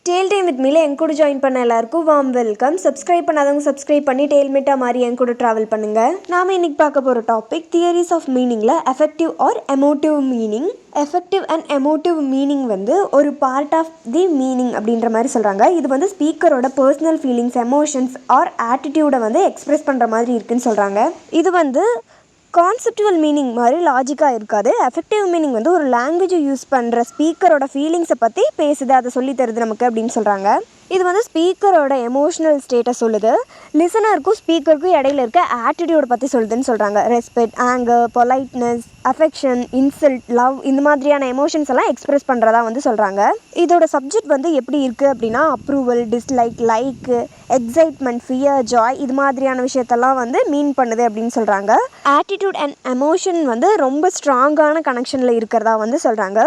Dale time with மீல என் கூட join பண்ண எல்லாருக்கும் வார்ம் வெல்கம். சப்ஸ்கிரைப் பண்ணாதவங்க சப்ஸ்கிரைப் பண்ணி டேல்மேட்டா மாதிரி என் கூட ட்ராவல் பண்ணுங்க. நாம இன்னைக்கு பார்க்க போகிற டாபிக் தியரிஸ் ஆஃப் மீனிங்கில் affective or emotive meaning. Affective and emotive meaning வந்து ஒரு பார்ட் ஆஃப் தி மீனிங் அப்படின்ற மாதிரி சொல்கிறாங்க. இது வந்து ஸ்பீக்கரோட பர்சனல் ஃபீலிங்ஸ், எமோஷன்ஸ் ஆர் ஆட்டிடியூடை வந்து எக்ஸ்பிரஸ் பண்ணுற மாதிரி இருக்குன்னு சொல்கிறாங்க. இது வந்து கான்செப்டுவல் மீனிங் மாதிரி லாஜிக்காக இருக்காது. எஃபெக்டிவ் மீனிங் வந்து ஒரு லாங்குவேஜை யூஸ் பண்ணுற ஸ்பீக்கரோட ஃபீலிங்ஸை பற்றி பேசுது, அதை சொல்லி தருது நமக்கு அப்படின்னு சொல்கிறாங்க. இது வந்து ஸ்பீக்கரோட எமோஷ்னல் ஸ்டேட்டை சொல்லுது. லிசனருக்கும் ஸ்பீக்கருக்கும் இடையில இருக்க ஆட்டிடியூடை பற்றி சொல்லுதுன்னு சொல்கிறாங்க. Respect, anger, politeness, affection, insult, love இந்த மாதிரியான எமோஷன்ஸ் எல்லாம் எக்ஸ்பிரஸ் பண்ணுறதா வந்து சொல்கிறாங்க. இதோட சப்ஜெக்ட் வந்து எப்படி இருக்குது அப்படின்னா approval, dislike, like, excitement, fear, Joy இது மாதிரியான விஷயத்தெல்லாம் வந்து மீன் பண்ணுது அப்படின்னு சொல்கிறாங்க. ஆட்டிடியூட் அண்ட் எமோஷன் வந்து ரொம்ப ஸ்ட்ராங்கான கனெக்ஷனில் இருக்கிறதா வந்து சொல்கிறாங்க.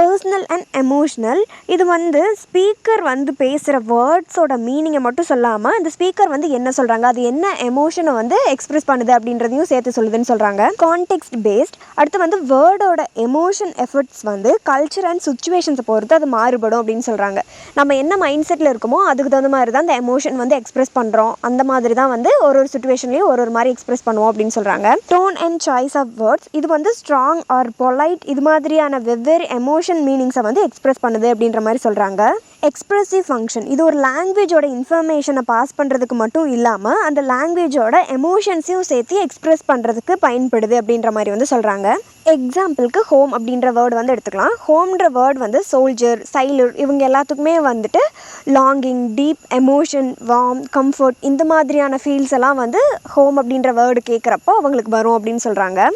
பர்சனல் அண்ட் எமோஷ்னல், இது வந்து ஸ்பீக்கர் வந்து பேசுகிற வேர்ட்ஸோட மீனிங்கை மட்டும் சொல்லாமல் இந்த ஸ்பீக்கர் வந்து என்ன சொல்கிறாங்க, அது என்ன எமோஷனை வந்து எக்ஸ்பிரஸ் பண்ணுது அப்படின்றதையும் சேர்த்து சொல்லுதுன்னு சொல்கிறாங்க. Context based. அடுத்து வந்து வேர்டோட எமோஷன் எஃபர்ட்ஸ் வந்து கல்ச்சர் அண்ட் சுச்சுவேஷன்ஸை பொறுத்து அது மாறுபடும் அப்படின்னு சொல்கிறாங்க. நம்ம என்ன மைண்ட் செட்டில் இருக்கோமோ அதுக்கு தகுந்த மாதிரி தான் அந்த எமோஷன் வந்து எக்ஸ்பிரஸ் பண்ணுறோம். அந்த மாதிரி தான் வந்து ஒரு சுச்சுவேஷன்லேயும் ஒரு மாதிரி எக்ஸ்பிரஸ் பண்ணுவோம் அப்படின்னு சொல்கிறாங்க. Tone and choice of words, இது வந்து ஸ்ட்ராங் ஆர் பொலைட் இது மாதிரியான வெவ்வேறு எமோஷன் மீனிங்ஸை வந்து எக்ஸ்பிரஸ் பண்ணுது அப்படின்ற மாதிரி சொல்கிறாங்க. எக்ஸ்பிரசிவ் ஃபங்க்ஷன், இது ஒரு லாங்குவேஜோட இன்ஃபர்மேஷனை பாஸ் பண்ணுறதுக்கு மட்டும் இல்லாமல் அந்த லாங்குவேஜோட எமோஷன்ஸையும் சேர்த்து எக்ஸ்பிரஸ் பண்ணுறதுக்கு பயன்படுது அப்படின்ற மாதிரி வந்து சொல்கிறாங்க. எக்ஸாம்பிளுக்கு ஹோம் அப்படின்ற வேர்டு வந்து எடுத்துக்கலாம். ஹோம்ன்ற வேர்டு வந்து சோல்ஜர், சைலர் இவங்க எல்லாத்துக்குமே வந்துட்டு longing, deep emotion, warm, comfort இந்த மாதிரியான ஃபீல்ஸ் எல்லாம் வந்து ஹோம் அப்படின்ற வேர்டு கேட்குறப்போ அவங்களுக்கு வரும் அப்படின்னு சொல்கிறாங்க.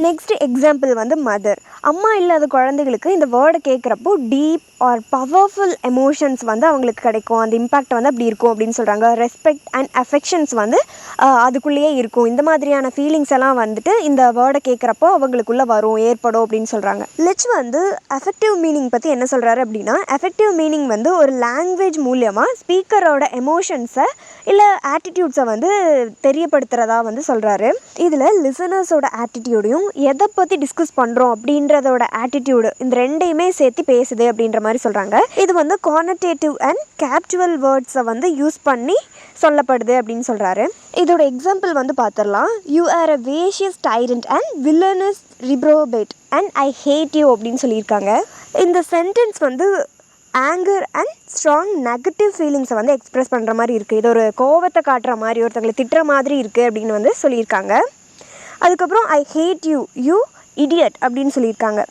நெக்ஸ்ட் எக்ஸாம்பிள் வந்து மதர். அம்மா இல்லாத குழந்தைகளுக்கு இந்த வேர்டை கேட்குறப்போ டீப் ஆர் பவர்ஃபுல் எமோஷன்ஸ் வந்து அவங்களுக்கு கிடைக்கும், அந்த இம்பேக்ட் வந்து அப்படி இருக்கும் அப்படின்னு சொல்கிறாங்க. ரெஸ்பெக்ட் அண்ட் அஃபெக்ஷன்ஸ் வந்து அதுக்குள்ளேயே இருக்கும். இந்த மாதிரியான ஃபீலிங்ஸ் எல்லாம் வந்துட்டு இந்த வேர்டை கேட்குறப்போ அவங்களுக்குள்ளே வரும், ஏற்படும் அப்படின்னு சொல்கிறாங்க. லிச் வந்து எஃபெக்டிவ் மீனிங் பற்றி என்ன சொல்கிறாரு அப்படின்னா எஃபெக்டிவ் மீனிங் வந்து ஒரு லாங்குவேஜ் மூலியமாக ஸ்பீக்கரோட எமோஷன்ஸை இல்லை ஆட்டிடியூட்ஸை வந்து தெரியப்படுத்துகிறதா வந்து சொல்கிறாரு. இதில் லிசனர்ஸோட ஆட்டிடியூடையும் எதை பற்றி டிஸ்கஸ் பண்ணுறோம் அப்படின்றதோட ஆட்டிடியூடு இந்த ரெண்டையுமே சேர்த்து பேசுது அப்படின்ற மாதிரி சொல்கிறாங்க. இது வந்து கானடேட்டிவ் அண்ட் கேப்சுவல் வேர்ட்ஸை வந்து யூஸ் பண்ணி சொல்லப்படுது அப்படின்னு சொல்கிறாரு. இதோட எக்ஸாம்பிள் வந்து பார்த்துடலாம். You are a vicious tyrant and villainous reprobate and I hate you அப்படின்னு சொல்லியிருக்காங்க. இந்த சென்டென்ஸ் வந்து ஆங்கர் அண்ட் ஸ்ட்ராங் நெகட்டிவ் ஃபீலிங்ஸை வந்து எக்ஸ்பிரஸ் பண்ணுற மாதிரி இருக்குது. இது ஒரு கோவத்தை காட்டுற மாதிரி, ஒருத்தங்களை திட்டுற மாதிரி இருக்குது அப்படின்னு வந்து சொல்லியிருக்காங்க. அதுக்கப்புறம் ஐ ஹேட் யூ, யூ இடியட் அப்படின்னு சொல்லியிருக்காங்க.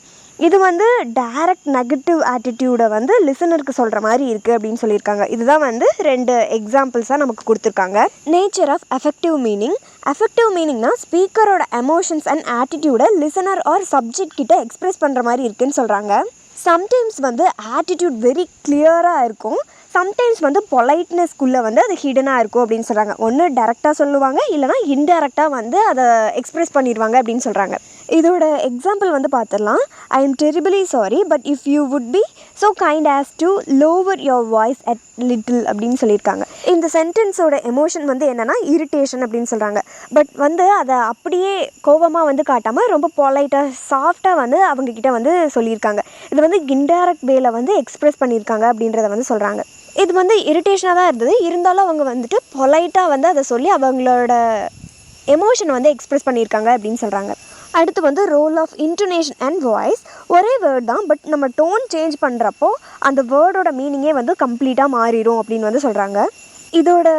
இது வந்து டைரக்ட் நெகட்டிவ் ஆட்டிடியூடை வந்து லிசனருக்கு சொல்கிற மாதிரி இருக்குது அப்படின்னு சொல்லியிருக்காங்க. இதுதான் வந்து 2 எக்ஸாம்பிள்ஸாக நமக்கு கொடுத்துருக்காங்க. Nature of affective meaning. Affective மீனிங்னா ஸ்பீக்கரோட எமோஷன்ஸ் அண்ட் ஆட்டிடியூடை லிசனர் ஆர் சப்ஜெக்ட் கிட்ட எக்ஸ்பிரஸ் பண்ணுற மாதிரி இருக்குன்னு சொல்கிறாங்க. சம்டைம்ஸ் வந்து ஆட்டிடியூட் வெரி கிளியராக இருக்கும், சம்டைம்ஸ் வந்து பொலைட்னஸ்க்குள்ளே வந்து அது ஹிடனாக இருக்கும் அப்படின்னு சொல்கிறாங்க. ஒன்று டேரெக்டாக சொல்லுவாங்க, இல்லைனா இன்டேரக்டாக வந்து அதை எக்ஸ்பிரஸ் பண்ணிடுவாங்க அப்படின்னு சொல்கிறாங்க. இதோட எக்ஸாம்பிள் வந்து பார்த்துடலாம். I am terribly sorry but if you would be so kind as to lower your voice at little அப்படின்னு சொல்லியிருக்காங்க. இந்த சென்டென்ஸோட எமோஷன் வந்து என்னென்னா இரிட்டேஷன் அப்படின்னு சொல்கிறாங்க. பட் வந்து அதை அப்படியே கோபமாக வந்து காட்டாமல் ரொம்ப பொலைட்டாக சாஃப்டாக வந்து அவங்கக்கிட்ட வந்து சொல்லியிருக்காங்க. இது வந்து இன்டைரக்ட் வேல வந்து எக்ஸ்பிரஸ் பண்ணியிருக்காங்க அப்படின்றத வந்து சொல்கிறாங்க. இது வந்து இரிட்டேஷனாக தான் இருந்தது, இருந்தாலும் அவங்க வந்துட்டு பொலைட்டாக வந்து அதை சொல்லி அவங்களோட எமோஷன் வந்து எக்ஸ்பிரஸ் பண்ணியிருக்காங்க அப்படின்னு சொல்கிறாங்க. அடுத்து வந்து role of intonation and voice. ஒரே வேர்ட் தான், பட் நம்ம டோன் சேஞ்ச் பண்ணுறப்போ அந்த வேர்டோட மீனிங்கே வந்து கம்ப்ளீட்டாக மாறிடும் அப்படின்னு வந்து சொல்கிறாங்க. இதோட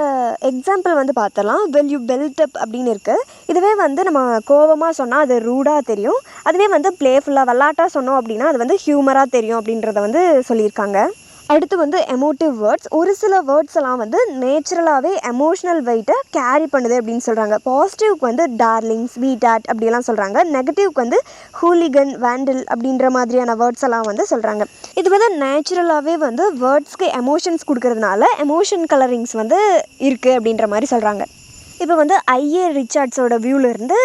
எக்ஸாம்பிள் வந்து பார்த்தலாம். வெல் யூ பெல்ட் அப் அப்படின்னு இருக்குது. இதுவே வந்து நம்ம கோபமாக சொன்னால் அது ரூடாக தெரியும், அதுவே வந்து ப்ளேஃபுல்லாக விளாட்டாக சொன்னோம் அப்படின்னா அது வந்து ஹியூமராக தெரியும் அப்படின்றத வந்து சொல்லியிருக்காங்க. அடுத்து வந்து எமோட்டிவ் வேர்ட்ஸ். ஒரு சில வேர்ட்ஸ் எல்லாம் வந்து நேச்சுரலாகவே எமோஷ்னல் வெயிட்டை கேரி பண்ணுது அப்படின்னு சொல்கிறாங்க. பாசிட்டிவ்க்கு வந்து டார்லிங், ஸ்வீட் ஆட் அப்படியெல்லாம் சொல்கிறாங்க. நெகட்டிவ்க்கு வந்து ஹூலிகன், வேண்டில் அப்படின்ற மாதிரியான வேர்ட்ஸ் எல்லாம் வந்து சொல்கிறாங்க. இது வந்து நேச்சுரலாகவே வந்து வேர்ட்ஸ்க்கு எமோஷன்ஸ் கொடுக்கறதுனால எமோஷன் கலரிங்ஸ் வந்து இருக்குது அப்படின்ற மாதிரி சொல்கிறாங்க. இப்போ வந்து ஐஏ ரிச்சர்ட்ஸோட வியூவிலேருந்து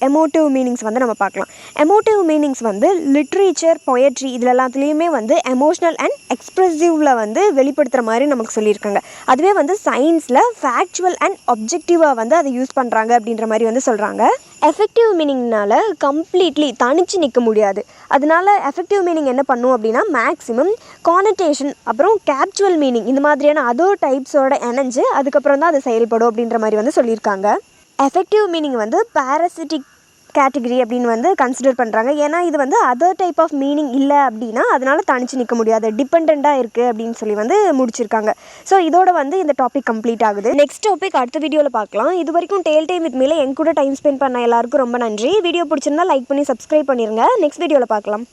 எமோட்டிவ் மீனிங்ஸ் வந்து நம்ம பார்க்கலாம். எமோட்டிவ் மீனிங்ஸ் வந்து லிட்ரேச்சர், பொயட்ரி இதில் எல்லாத்துலேயுமே வந்து எமோஷ்னல் அண்ட் எக்ஸ்ப்ரெசிவில் வந்து வெளிப்படுத்துகிற மாதிரி நமக்கு சொல்லியிருக்காங்க. அதுவே வந்து சயின்ஸில் ஃபேக்சுவல் அண்ட் ஒப்ஜெக்டிவாக வந்து அதை யூஸ் பண்ணுறாங்க அப்படின்ற மாதிரி வந்து சொல்கிறாங்க. எஃபெக்டிவ் மீனிங்னால் கம்ப்ளீட்லி தனித்து நிற்க முடியாது. அதனால எஃபெக்டிவ் மீனிங் என்ன பண்ணும் அப்படின்னா மேக்ஸிமம் கானடேஷன் அப்புறம் கேப்சுவல் மீனிங் இந்த மாதிரியான அதர் டைப்ஸோட இணைஞ்சு அதுக்கப்புறம் தான் அது செயல்படும் அப்படின்ற மாதிரி வந்து சொல்லியிருக்காங்க. எஃபெக்டிவ் மீனிங் வந்து பேரசிட்டிக் கேட்டகரி அப்படின்னு வந்து கன்சிடர் பண்ணுறாங்க. ஏன்னா இது வந்து அதர் டைப் ஆஃப் மீனிங் இல்லை அப்படின்னா அதனால் தனிச்சு நிற்க முடியாது, டிபெண்ட்டாக இருக்குது அப்படின்னு சொல்லி வந்து முடிச்சிருக்காங்க. ஸோ இதோட வந்து இந்த டாபிக் கம்ப்ளீட் ஆகுது. நெக்ஸ்ட் டாபிக் அடுத்த வீடியோவில் பார்க்கலாம். இது வரைக்கும் டேல் டைம் வித் மீல என் கூட டைம் ஸ்பெண்ட் பண்ண எல்லாருக்கும் ரொம்ப நன்றி. வீடியோ பிடிச்சிருந்தா லைக் பண்ணி சப்ஸ்கிரைப் பண்ணிடுங்க. நெக்ஸ்ட் வீடியோவில் பார்க்கலாம்.